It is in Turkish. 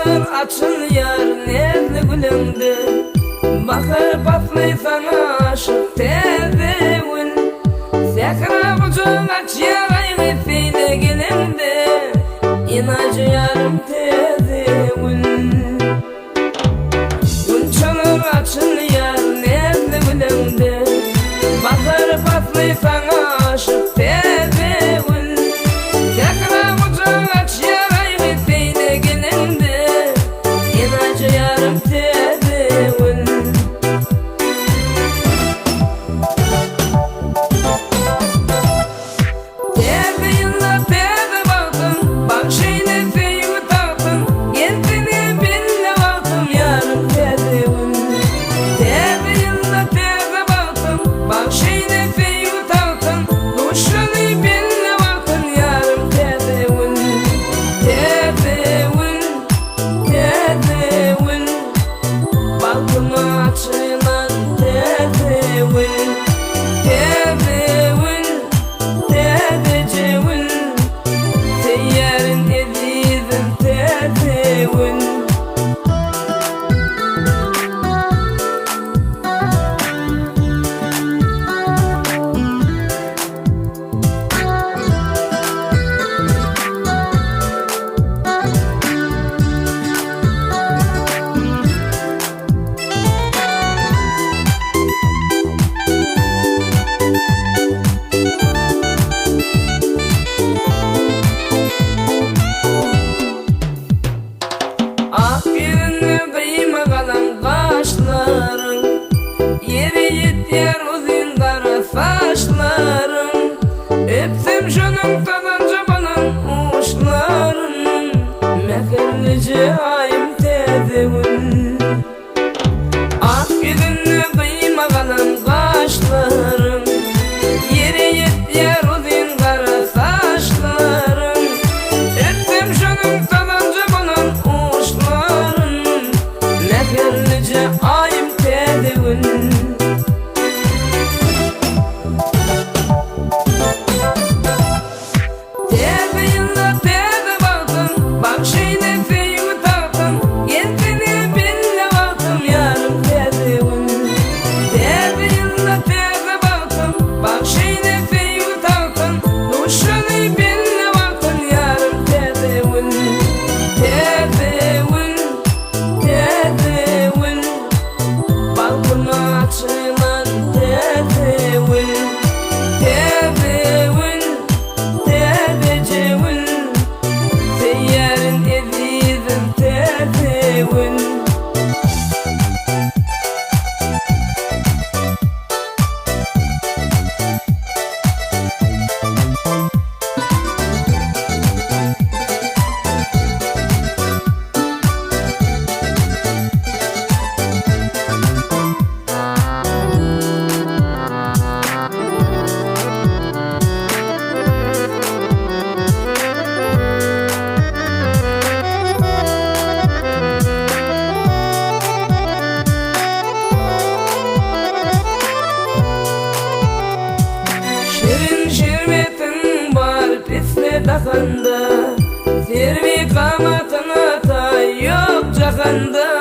Uçulur açılıyor nezli gülündü, bakır patlay sana aşık tezevül. Zekra bucun açıyor ayğı feyle gelindi, inacı yarım tezevül. Uçulur açılıyor nezli gülündü, bakır patlay sana aşık tezevül. Zekra bucun açıyor ayğı feyle gelindi, inacı yarım tezevül. Yeri yeter uzun kara saçların, öpsem şunun tadanca banan uçların, mekerlice ayım tezevül. Ak yüzünü kıyma kalan kaşların, yeri yeter uzun kara saçların, öpsem şunun tadanca banan uçların, mekerlice ayım tezevül. Dakanda, zirvi kamatına ta yok cahanda.